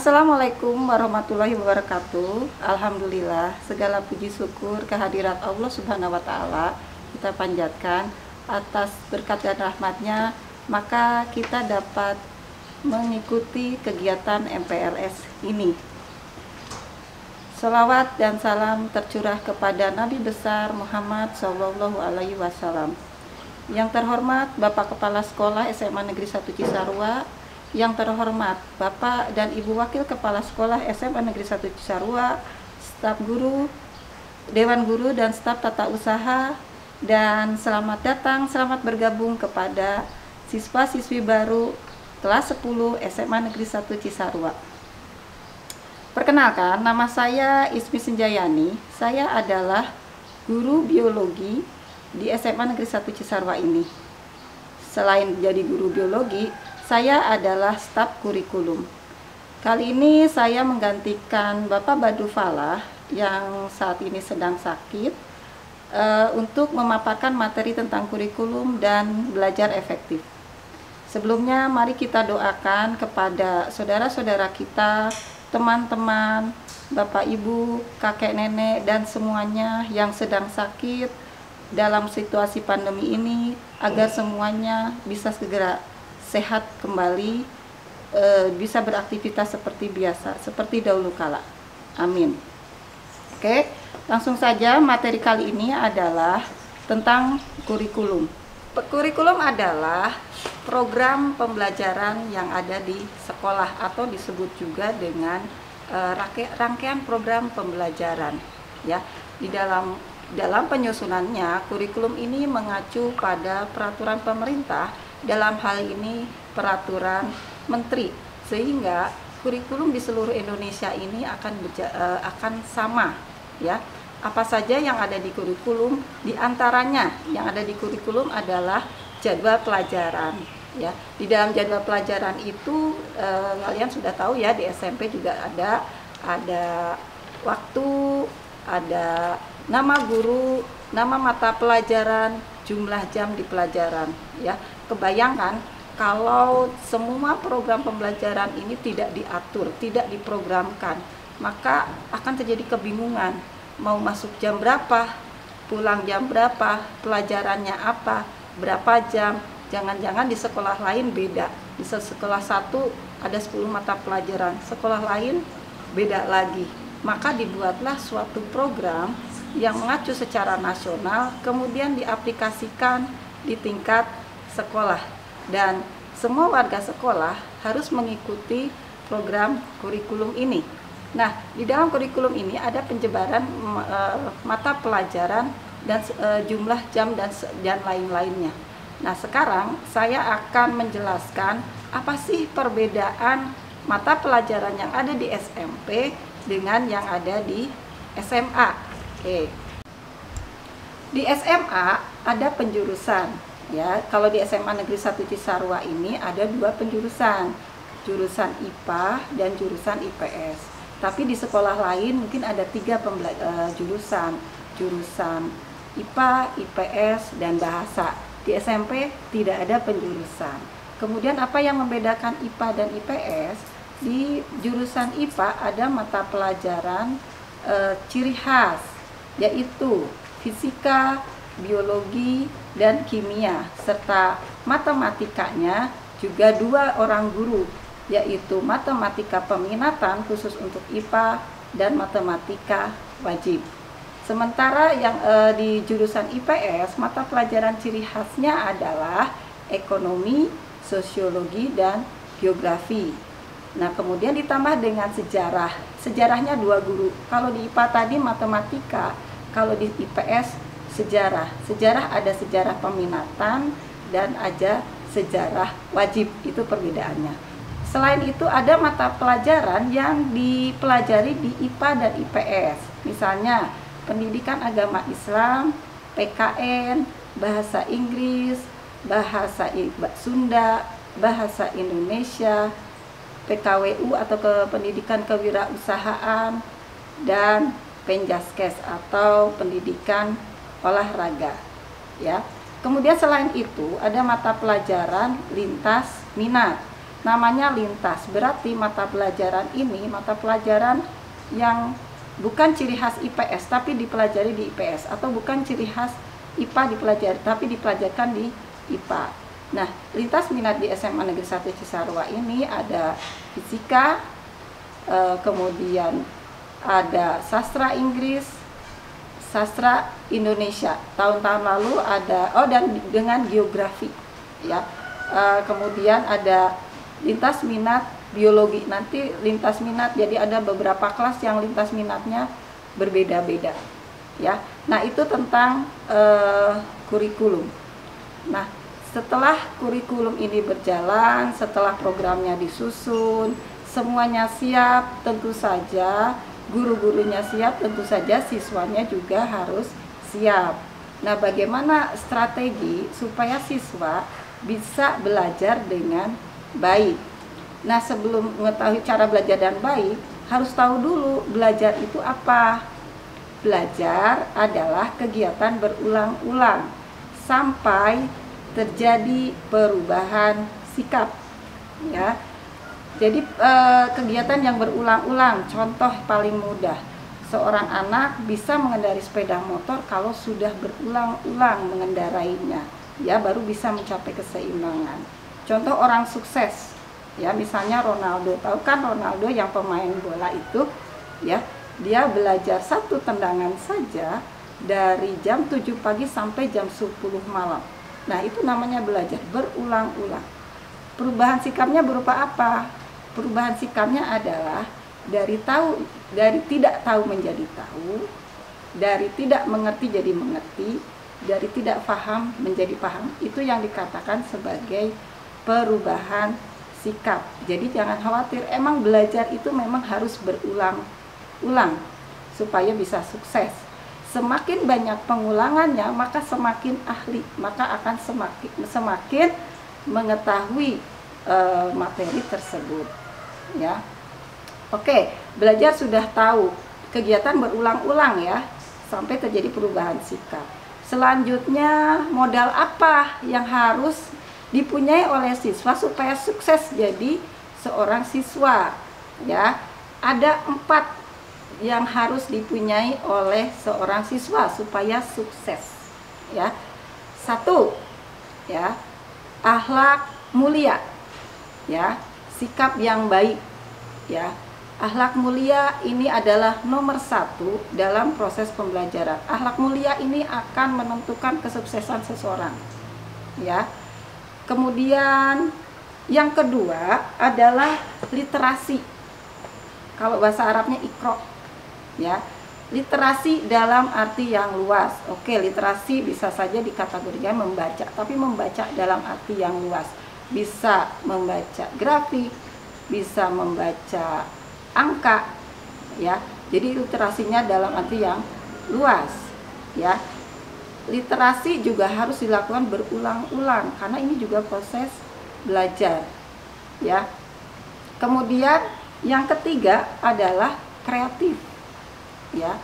Assalamualaikum warahmatullahi wabarakatuh. Alhamdulillah, segala puji syukur kehadirat Allah Subhanahu wa Ta'ala kita panjatkan atas berkat dan rahmatnya, maka kita dapat mengikuti kegiatan MPLS ini. Salawat dan salam tercurah kepada Nabi besar Muhammad SAW. Yang terhormat Bapak Kepala Sekolah SMA Negeri 1 Cisarua, yang terhormat Bapak dan Ibu Wakil Kepala Sekolah SMA Negeri 1 Cisarua, staf guru, Dewan Guru dan staf tata usaha, dan selamat datang, selamat bergabung kepada siswa-siswi baru kelas 10 SMA Negeri 1 Cisarua. Perkenalkan, nama saya Ismi Sinjayani. Saya adalah guru biologi di SMA Negeri 1 Cisarua ini. Selain jadi guru biologi, saya adalah staf kurikulum. Kali ini saya menggantikan Bapak Badru Falah yang saat ini sedang sakit untuk memaparkan materi tentang kurikulum dan belajar efektif. Sebelumnya mari kita doakan kepada saudara-saudara kita, teman-teman, Bapak Ibu, kakek nenek, dan semuanya yang sedang sakit dalam situasi pandemi ini, agar semuanya bisa segera sehat kembali, bisa beraktivitas seperti biasa, seperti dahulu kala. Amin. Oke, langsung saja materi kali ini adalah tentang kurikulum. Kurikulum adalah program pembelajaran yang ada di sekolah atau disebut juga dengan rangkaian program pembelajaran. Ya, di dalam penyusunannya, kurikulum ini mengacu pada peraturan pemerintah, dalam hal ini peraturan menteri, sehingga kurikulum di seluruh Indonesia ini akan sama, ya. Apa saja yang ada di kurikulum? Di antaranya yang ada di kurikulum adalah jadwal pelajaran, ya. Di dalam jadwal pelajaran itu kalian sudah tahu ya, di SMP juga ada waktu, ada nama guru, nama mata pelajaran, jumlah jam di pelajaran, ya. Kebayangkan kalau semua program pembelajaran ini tidak diatur, tidak diprogramkan, maka akan terjadi kebingungan. Mau masuk jam berapa, pulang jam berapa, pelajarannya apa, berapa jam. Jangan-jangan di sekolah lain beda. Di sekolah satu ada 10 mata pelajaran, sekolah lain beda lagi. Maka dibuatlah suatu program yang mengacu secara nasional, kemudian diaplikasikan di tingkat sekolah, dan semua warga sekolah harus mengikuti program kurikulum ini. Nah, di dalam kurikulum ini ada penjebaran mata pelajaran dan jumlah jam dan lain-lainnya. Nah, sekarang saya akan menjelaskan apa sih perbedaan mata pelajaran yang ada di SMP dengan yang ada di SMA. Oke. Di SMA ada penjurusan. Ya, kalau di SMA Negeri 1 Cisarua ini ada 2 penjurusan, jurusan IPA dan jurusan IPS. Tapi di sekolah lain mungkin ada 3 jurusan IPA, IPS, dan bahasa. Di SMP tidak ada penjurusan. Kemudian apa yang membedakan IPA dan IPS? Di jurusan IPA ada mata pelajaran ciri khas, yaitu fisika, biologi, dan kimia, serta matematikanya juga 2 orang guru, yaitu matematika peminatan khusus untuk IPA dan matematika wajib. Sementara yang di jurusan IPS, mata pelajaran ciri khasnya adalah ekonomi, sosiologi, dan geografi. Nah, kemudian ditambah dengan sejarah. Sejarahnya 2 guru. Kalau di IPA tadi matematika, kalau di IPS sejarah. Sejarah ada sejarah peminatan dan ada sejarah wajib, itu perbedaannya. Selain itu ada mata pelajaran yang dipelajari di IPA dan IPS. Misalnya pendidikan agama Islam, PKN, bahasa Inggris, bahasa Sunda, bahasa Indonesia, PKWU atau pendidikan kewirausahaan, dan Penjaskes atau pendidikan olahraga, ya. Kemudian selain itu ada mata pelajaran lintas minat. namanya lintas. Berarti mata pelajaran ini mata pelajaran yang bukan ciri khas IPS tapi dipelajari di IPS, atau bukan ciri khas IPA dipelajari tapi dipelajarkan di IPA. Nah, lintas minat di SMA Negeri 1 Cisarua ini ada fisika, kemudian ada sastra Inggris, sastra Indonesia. Tahun-tahun lalu ada dan dengan geografi ya. Kemudian ada lintas minat biologi. Nanti lintas minat, jadi ada beberapa kelas yang lintas minatnya berbeda-beda ya. Nah, itu tentang kurikulum. Nah, setelah kurikulum ini berjalan, setelah programnya disusun, semuanya siap, tentu saja guru-gurunya siap, tentu saja siswanya juga harus siap. Nah, bagaimana strategi supaya siswa bisa belajar dengan baik? Nah, sebelum mengetahui cara belajar dan baik, harus tahu dulu belajar itu apa. Belajar adalah kegiatan berulang-ulang sampai terjadi perubahan sikap ya. Jadi kegiatan yang berulang-ulang, contoh paling mudah, seorang anak bisa mengendarai sepeda motor kalau sudah berulang-ulang mengendarainya ya, baru bisa mencapai keseimbangan. Contoh orang sukses ya, misalnya Ronaldo. Tahu kan Ronaldo yang pemain bola itu ya, dia belajar satu tendangan saja dari jam 7 pagi sampai jam 10 malam. Nah, itu namanya belajar berulang-ulang. Perubahan sikapnya berupa apa? Perubahan sikapnya adalah dari tidak tahu menjadi tahu, dari tidak mengerti jadi mengerti, dari tidak paham menjadi paham. Itu yang dikatakan sebagai perubahan sikap. Jadi jangan khawatir, emang belajar itu memang harus berulang-ulang supaya bisa sukses. Semakin banyak pengulangannya, maka semakin ahli, maka akan semakin mengetahui materi tersebut ya. Oke, belajar sudah tahu, kegiatan berulang-ulang ya sampai terjadi perubahan sikap. Selanjutnya, modal apa yang harus dipunyai oleh siswa supaya sukses jadi seorang siswa ya? Ada 4 yang harus dipunyai oleh seorang siswa supaya sukses ya. 1 ya, akhlak mulia ya, sikap yang baik ya. Akhlak mulia ini adalah nomor 1 dalam proses pembelajaran. Akhlak mulia ini akan menentukan kesuksesan seseorang ya. Kemudian yang kedua adalah literasi. Kalau bahasa Arabnya iqra ya. Literasi dalam arti yang luas. Oke, literasi bisa saja dikategorikan membaca, tapi membaca dalam arti yang luas. Bisa membaca grafik, bisa membaca angka ya. Jadi literasinya dalam arti yang luas ya. Literasi juga harus dilakukan berulang-ulang karena ini juga proses belajar ya. Kemudian yang ketiga adalah kreatif ya.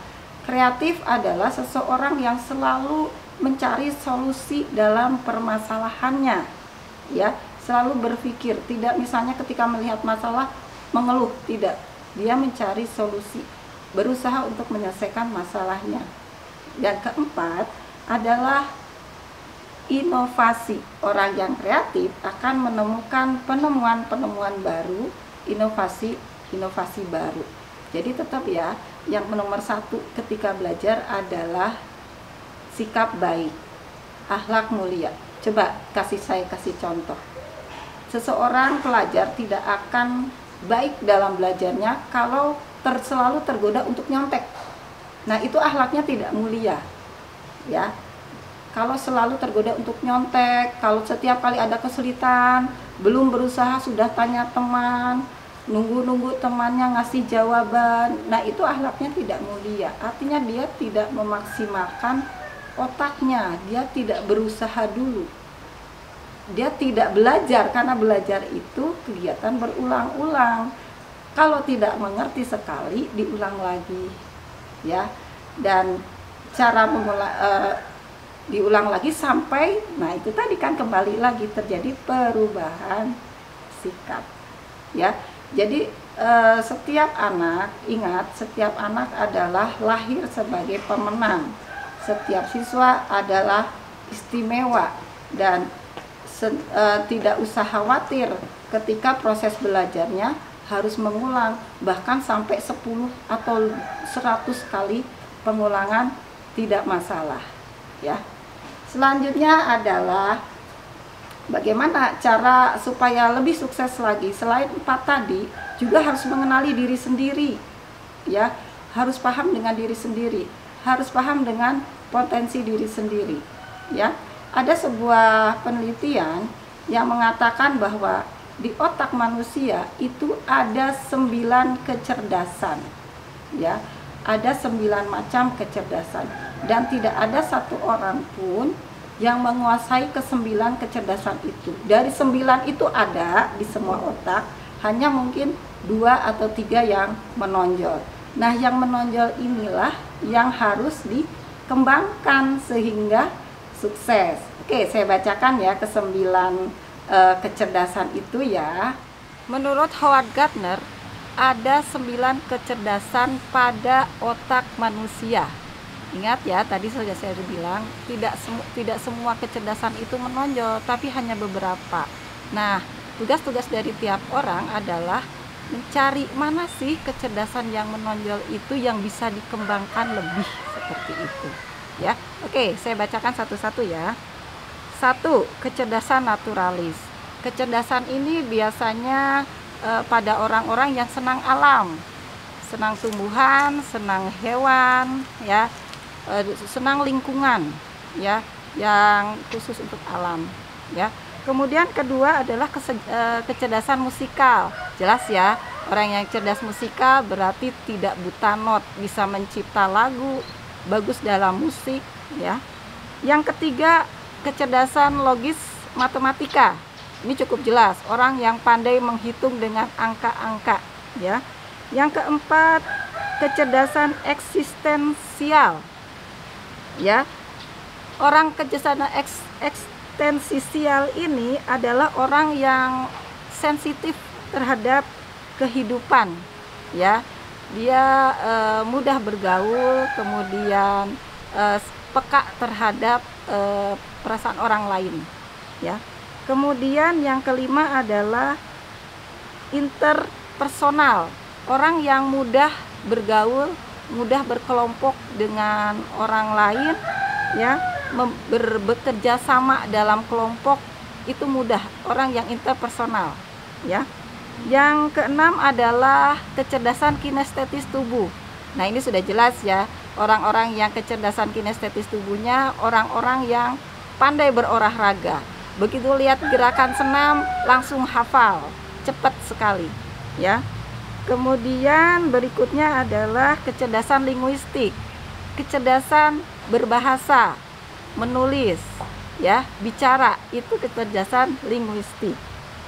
Kreatif adalah seseorang yang selalu mencari solusi dalam permasalahannya ya, selalu berpikir, tidak misalnya ketika melihat masalah mengeluh, tidak, dia mencari solusi, berusaha untuk menyelesaikan masalahnya. Dan keempat adalah inovasi. Orang yang kreatif akan menemukan penemuan-penemuan baru, inovasi baru. Jadi tetap ya, yang nomor 1 ketika belajar adalah sikap baik, akhlak mulia. Coba saya kasih contoh. Seseorang pelajar tidak akan baik dalam belajarnya kalau selalu tergoda untuk nyontek. Nah, itu akhlaknya tidak mulia ya. Kalau selalu tergoda untuk nyontek, kalau setiap kali ada kesulitan belum berusaha sudah tanya teman, nunggu temannya ngasih jawaban, nah itu akhlaknya tidak mulia. Artinya dia tidak memaksimalkan otaknya, dia tidak berusaha dulu, dia tidak belajar, karena belajar itu kegiatan berulang-ulang. Kalau tidak mengerti sekali, diulang lagi ya. Dan cara diulang lagi sampai, nah itu tadi kan kembali lagi terjadi perubahan sikap. ya. Jadi setiap anak, ingat, setiap anak adalah lahir sebagai pemenang. Setiap siswa adalah istimewa dan tidak usah khawatir ketika proses belajarnya harus mengulang, bahkan sampai 10 atau 100 kali pengulangan tidak masalah, ya. Selanjutnya adalah bagaimana cara supaya lebih sukses lagi. Selain 4 tadi, juga harus mengenali diri sendiri, ya. Harus paham dengan diri sendiri, harus paham dengan potensi diri sendiri, ya. Ada sebuah penelitian yang mengatakan bahwa di otak manusia itu ada 9 kecerdasan, ya. Ada 9 macam kecerdasan, dan tidak ada satu orang pun yang menguasai ke-9 kecerdasan itu. Dari 9 itu ada di semua otak, hanya mungkin 2 atau 3 yang menonjol. Nah, yang menonjol inilah yang harus dikembangkan sehingga sukses. Oke, saya bacakan ya ke-9 kecerdasan itu, ya. Menurut Howard Gardner, ada 9 kecerdasan pada otak manusia. Ingat ya, tadi sudah saya bilang tidak semua kecerdasan itu menonjol, tapi hanya beberapa. Nah, tugas-tugas dari tiap orang adalah mencari mana sih kecerdasan yang menonjol itu yang bisa dikembangkan lebih, seperti itu, ya. Oke, saya bacakan satu-satu ya. 1. Kecerdasan naturalis. Kecerdasan ini biasanya pada orang-orang yang senang alam, senang tumbuhan, senang hewan, ya, senang lingkungan, ya, yang khusus untuk alam, ya. Kemudian kedua adalah kecerdasan musikal. Jelas ya, orang yang cerdas musikal berarti tidak buta not, bisa mencipta lagu bagus dalam musik, ya. Yang ketiga, kecerdasan logis matematika. Ini cukup jelas, orang yang pandai menghitung dengan angka-angka, ya. Yang keempat, kecerdasan eksistensial, ya. Orang kecerdasan eksistensial ini adalah orang yang sensitif terhadap kehidupan, ya. Dia mudah bergaul, kemudian peka terhadap perasaan orang lain, ya. Kemudian yang kelima adalah interpersonal, orang yang mudah bergaul, mudah berkelompok dengan orang lain, ya, bekerja sama dalam kelompok itu mudah, orang yang interpersonal, ya. Yang keenam adalah kecerdasan kinestetis tubuh. Nah, ini sudah jelas ya, orang-orang yang kecerdasan kinestetis tubuhnya orang-orang yang pandai berolahraga. Begitu lihat gerakan senam langsung hafal, cepat sekali, ya. Kemudian berikutnya adalah kecerdasan linguistik, kecerdasan berbahasa, menulis, ya, bicara, itu kecerdasan linguistik.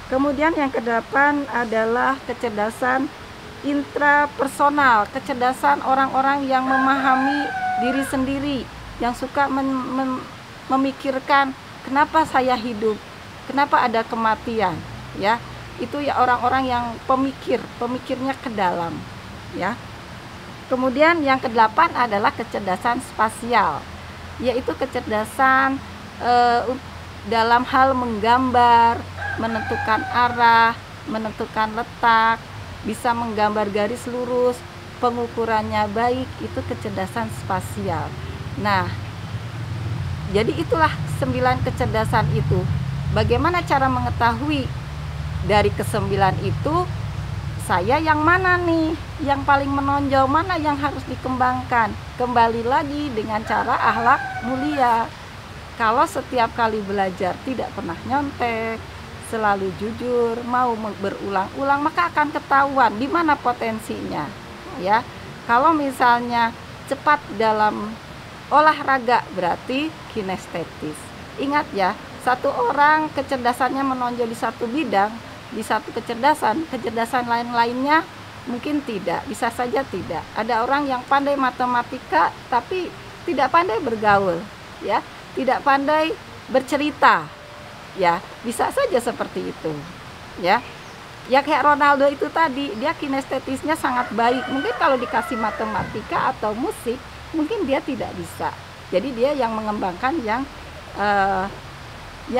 Kemudian yang kedelapan adalah kecerdasan intrapersonal, kecerdasan orang-orang yang memahami diri sendiri, yang suka memikirkan kenapa saya hidup, kenapa ada kematian, ya. Itu ya orang-orang yang pemikirnya ke dalam, ya. Kemudian yang kedelapan adalah kecerdasan spasial, yaitu kecerdasan dalam hal menggambar, menentukan arah, menentukan letak, bisa menggambar garis lurus, pengukurannya baik, itu kecerdasan spasial. Nah, jadi itulah 9 kecerdasan itu. Bagaimana cara mengetahui dari ke-9 itu saya yang mana nih yang paling menonjol, mana yang harus dikembangkan? Kembali lagi dengan cara akhlak mulia. Kalau setiap kali belajar tidak pernah nyontek, selalu jujur, mau berulang-ulang, maka akan ketahuan di mana potensinya, ya. Kalau misalnya cepat dalam olahraga berarti kinestetis. Ingat ya, satu orang kecerdasannya menonjol di satu bidang, di satu kecerdasan lain-lainnya mungkin tidak, bisa saja tidak. Ada orang yang pandai matematika tapi tidak pandai bergaul, ya, tidak pandai bercerita, ya, bisa saja seperti itu, ya. Ya kayak Ronaldo itu tadi, dia kinestetisnya sangat baik. Mungkin kalau dikasih matematika atau musik, mungkin dia tidak bisa. Jadi dia yang mengembangkan yang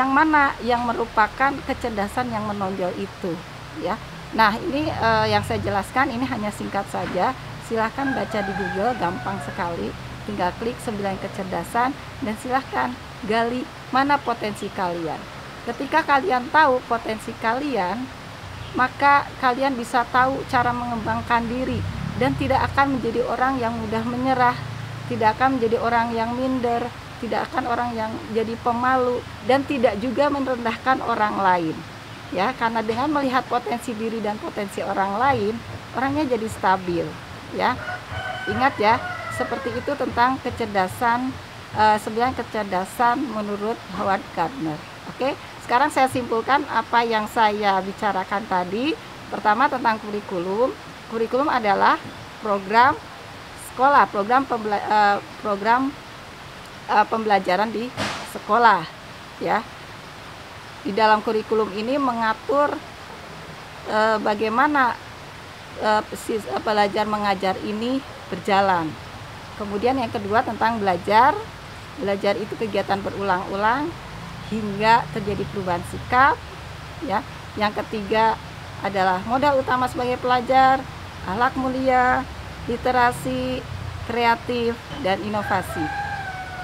mana yang merupakan kecerdasan yang menonjol itu, ya. Nah, ini yang saya jelaskan ini hanya singkat saja. Silahkan baca di Google, gampang sekali. Tinggal klik 9 kecerdasan dan silahkan gali mana potensi kalian. Ketika kalian tahu potensi kalian, maka kalian bisa tahu cara mengembangkan diri dan tidak akan menjadi orang yang mudah menyerah, tidak akan menjadi orang yang minder, tidak akan orang yang jadi pemalu, dan tidak juga merendahkan orang lain. Ya, karena dengan melihat potensi diri dan potensi orang lain, orangnya jadi stabil. Ya, ingat ya, seperti itu tentang kecerdasan, 9 kecerdasan menurut Howard Gardner. Oke. Sekarang saya simpulkan apa yang saya bicarakan tadi. Pertama tentang kurikulum. Kurikulum adalah program sekolah, program pembelajaran di sekolah, ya. Di dalam kurikulum ini mengatur bagaimana belajar mengajar ini berjalan. Kemudian yang kedua tentang belajar. Belajar itu kegiatan berulang-ulang hingga terjadi perubahan sikap, ya. Yang ketiga adalah modal utama sebagai pelajar, akhlak mulia, literasi, kreatif, dan inovasi.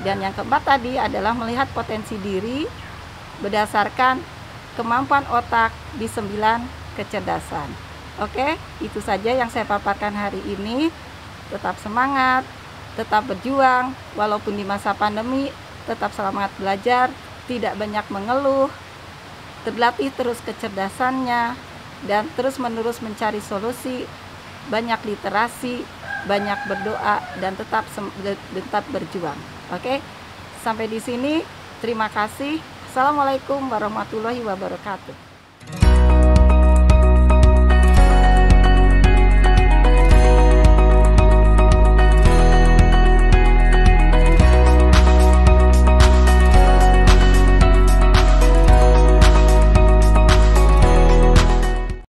Dan yang keempat tadi adalah melihat potensi diri berdasarkan kemampuan otak di 9 kecerdasan. Oke, itu saja yang saya paparkan hari ini. Tetap semangat, tetap berjuang, walaupun di masa pandemi, tetap semangat belajar, tidak banyak mengeluh, terlatih terus kecerdasannya, dan terus-menerus mencari solusi, banyak literasi, banyak berdoa, dan tetap berjuang. Oke, sampai di sini. Terima kasih. Assalamualaikum warahmatullahi wabarakatuh.